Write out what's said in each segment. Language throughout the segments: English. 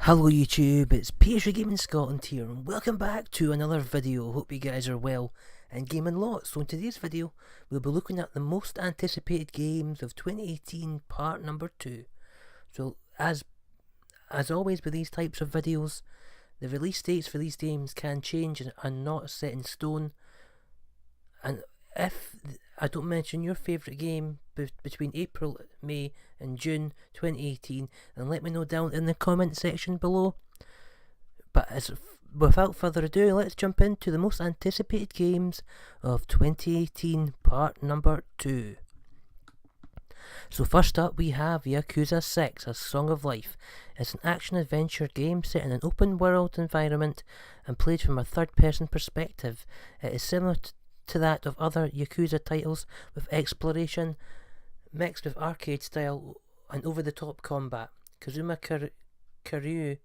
Hello YouTube, it's PSV Gaming Scotland here and welcome back to another video. Hope you guys are well and gaming lots. So in today's video we'll be looking at the most anticipated games of 2018 part number 2. So as always with these types of videos, the release dates for these games can change and are not set in stone. And if I don't mention your favourite game between April, May and June 2018, then let me know down in the comment section below. But without further ado, let's jump into the most anticipated games of 2018 part number 2. So first up we have Yakuza 6, A Song of Life. It's an action-adventure game set in an open-world environment and played from a third-person perspective. It is similar to that of other Yakuza titles, with exploration mixed with arcade style and over-the-top combat. Kazuma Kiryu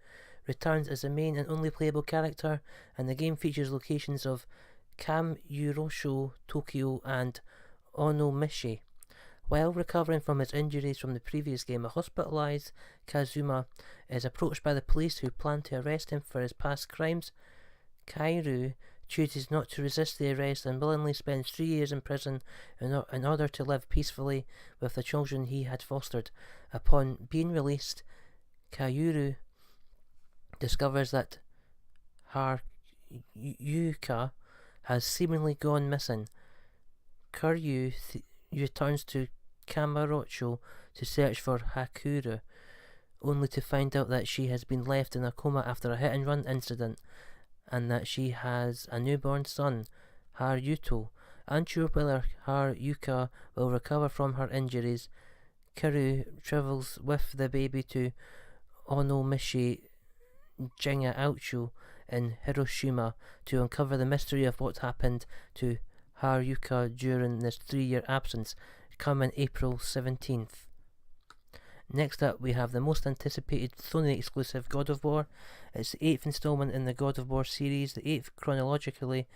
returns as the main and only playable character, and the game features locations of Kamurocho, Tokyo and Onomishi. While recovering from his injuries from the previous game, a hospitalized Kazuma is approached by the police who plan to arrest him for his past crimes. Kiryu chooses not to resist the arrest and willingly spends 3 years in prison in order to live peacefully with the children he had fostered. Upon being released, Kiryu discovers that Haruka has seemingly gone missing. Kiryu returns to Kamurocho to search for Haruka, only to find out that she has been left in a coma after a hit-and-run incident, and that she has a newborn son, Haruto. Unsure whether Haruka will recover from her injuries, Kiryu travels with the baby to Onomishi Jinga-Aocho in Hiroshima to uncover the mystery of what happened to Haruka during this 3-year absence, coming April 17th. Next up we have the most anticipated Sony exclusive God of War. It's the 8th installment in the God of War series, the 8th chronologically,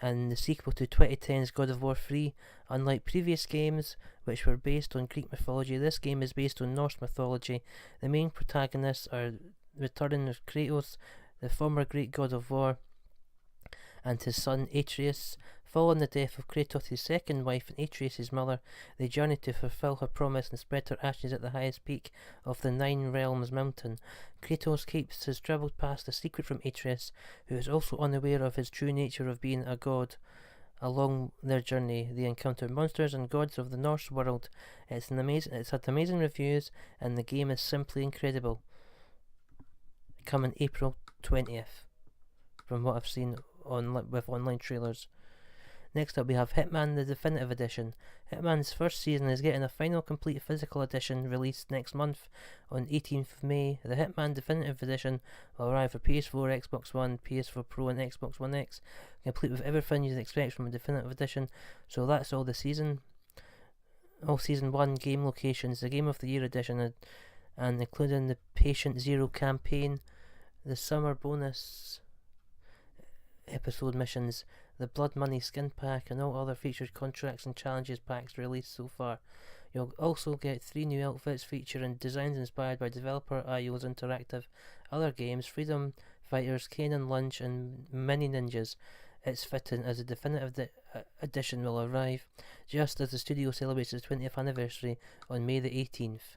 and the sequel to 2010's God of War 3. Unlike previous games, which were based on Greek mythology, this game is based on Norse mythology. The main protagonists are returning as Kratos, the former great God of War, and his son Atreus. Following the death of Kratos' second wife and Atreus' mother, they journey to fulfill her promise and spread her ashes at the highest peak of the Nine Realms mountain. Kratos keeps his troubled past a secret from Atreus, who is also unaware of his true nature of being a god. Along their journey, they encounter monsters and gods of the Norse world. It's had amazing reviews, and the game is simply incredible. Coming April 20th, from what I've seen with online trailers. Next up we have Hitman the Definitive Edition. Hitman's first season is getting a final complete physical edition released next month on 18th of May. The Hitman Definitive Edition will arrive for PS4, Xbox One, PS4 Pro and Xbox One X, complete with everything you'd expect from a Definitive Edition. So that's all Season 1 game locations, the Game of the Year Edition, and including the Patient Zero campaign, the summer bonus episode missions, the Blood Money skin pack, and all other featured contracts and challenges packs released so far. You'll also get 3 new outfits featuring designs inspired by developer IO's interactive other games, Freedom Fighters, Kane and Lunch, and Mini Ninjas. It's fitting as the definitive edition will arrive just as the studio celebrates its 20th anniversary on May the 18th.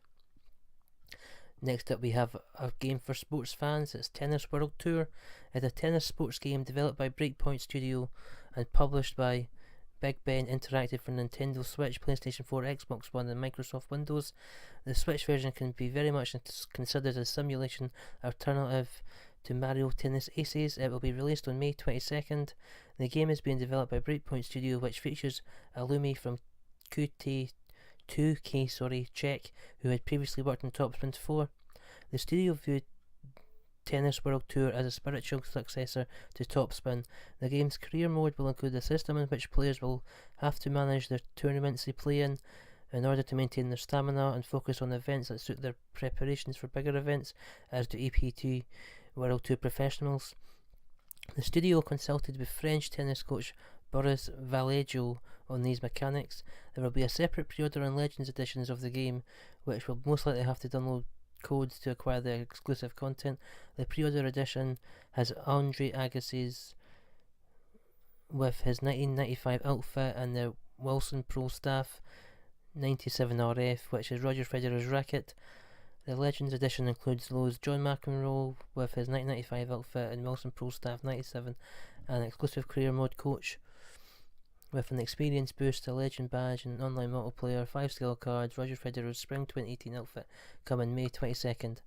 Next up we have a game for sports fans. It's Tennis World Tour. It's a tennis sports game developed by Breakpoint Studio and published by Big Ben Interactive for Nintendo Switch, PlayStation 4, Xbox One and Microsoft Windows. The Switch version can be very much considered a simulation alternative to Mario Tennis Aces. It will be released on May 22nd. The game is being developed by Breakpoint Studio, which features Alumi from QT2K Czech, who had previously worked on Top Spin 4. The studio viewed Tennis World Tour as a spiritual successor to Top Spin. The game's career mode will include a system in which players will have to manage their tournaments they play in order to maintain their stamina and focus on events that suit their preparations for bigger events, as do APT World Tour professionals. The studio consulted with French tennis coach Boris Vallejo on these mechanics. There will be a separate pre-order on Legends editions of the game, which will most likely have to download codes to acquire the exclusive content. The pre-order edition has Andre Agassi's with his 1995 outfit and the Wilson Pro Staff 97 RF, which is Roger Federer's racket. The Legends edition includes those John McEnroe with his 1995 outfit and Wilson Pro Staff 97, and exclusive career mode coach with an experience boost, a legend badge, and online multiplayer, 5 skill cards. Roger Federer's Spring 2018 outfit coming May 22nd.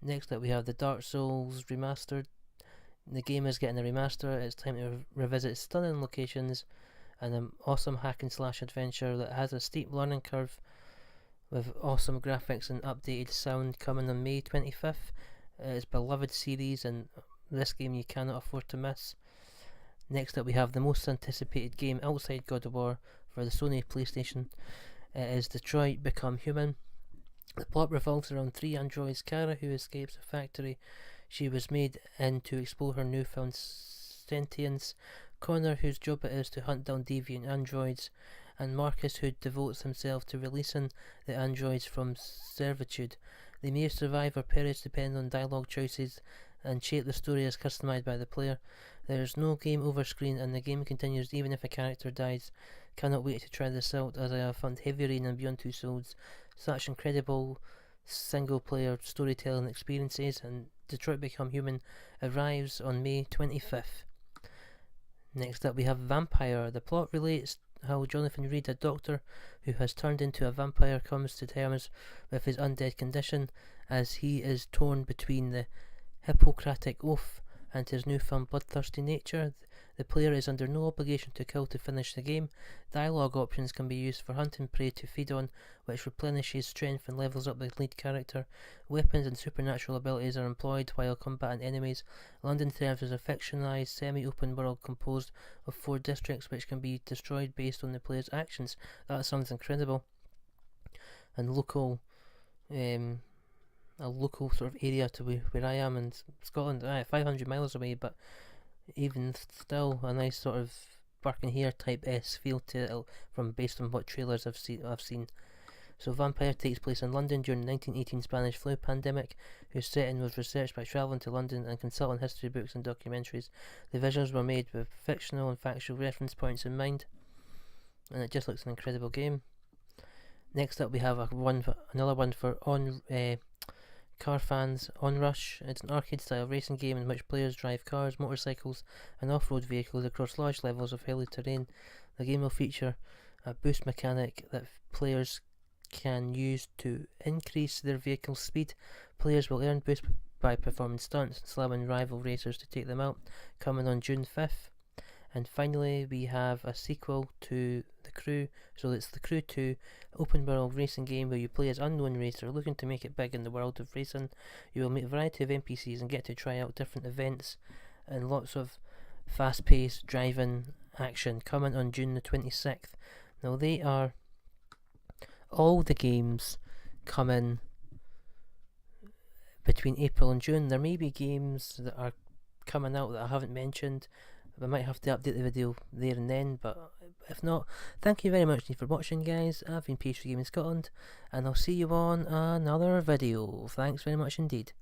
Next up we have the Dark Souls Remastered. The game is getting a remaster. It's time to revisit stunning locations and an awesome hack and slash adventure that has a steep learning curve with awesome graphics and updated sound coming on May 25th. It's beloved series, and this game you cannot afford to miss. Next up we have the most anticipated game outside God of War for the Sony PlayStation. It is Detroit Become Human. The plot revolves around 3 androids: Kara, who escapes a factory she was made in to explore her newfound sentience; Connor, whose job it is to hunt down deviant androids; and Marcus, who devotes himself to releasing the androids from servitude. They may survive or perish depending on dialogue choices and shape the story as customized by the player. There is no game over screen, and the game continues even if a character dies. Cannot wait to try this out, as I have found Heavy Rain and Beyond Two Souls such incredible single player storytelling experiences, and Detroit Become Human arrives on May 25th. Next up we have Vampire. The plot relates how Jonathan Reed, a doctor who has turned into a vampire, comes to terms with his undead condition as he is torn between the Hippocratic Oath and his newfound bloodthirsty nature. The player is under no obligation to kill to finish the game. Dialogue options can be used for hunting prey to feed on, which replenishes strength and levels up the lead character. Weapons and supernatural abilities are employed while combating enemies. London serves as a fictionalized semi-open world composed of 4 districts which can be destroyed based on the player's actions. That sounds incredible. And local a local sort of area to where I am in Scotland, 500 miles away, but even still a nice sort of Barking Here type feel to it from based on what trailers I've seen. So Vampire takes place in London during the 1918 Spanish flu pandemic, whose setting was researched by travelling to London and consulting history books and documentaries. The visuals were made with fictional and factual reference points in mind, and it just looks an incredible game. Next up we have another one for car fans, Onrush. It's an arcade style racing game in which players drive cars, motorcycles and off-road vehicles across large levels of hilly terrain. The game will feature a boost mechanic that players can use to increase their vehicle's speed. Players will earn boost by performing stunts and slamming rival racers to take them out, coming on June 5th. And finally we have a sequel to The Crew. So it's The Crew 2, open world racing game where you play as unknown racer looking to make it big in the world of racing. You will meet a variety of NPCs and get to try out different events, and lots of fast paced driving action, coming on June the 26th. Now they are all the games coming between April and June. There may be games that are coming out that I haven't mentioned. I might have to update the video there and then, but if not, thank you very much for watching, guys. I've been PS3 Gaming Scotland, and I'll see you on another video. Thanks very much indeed.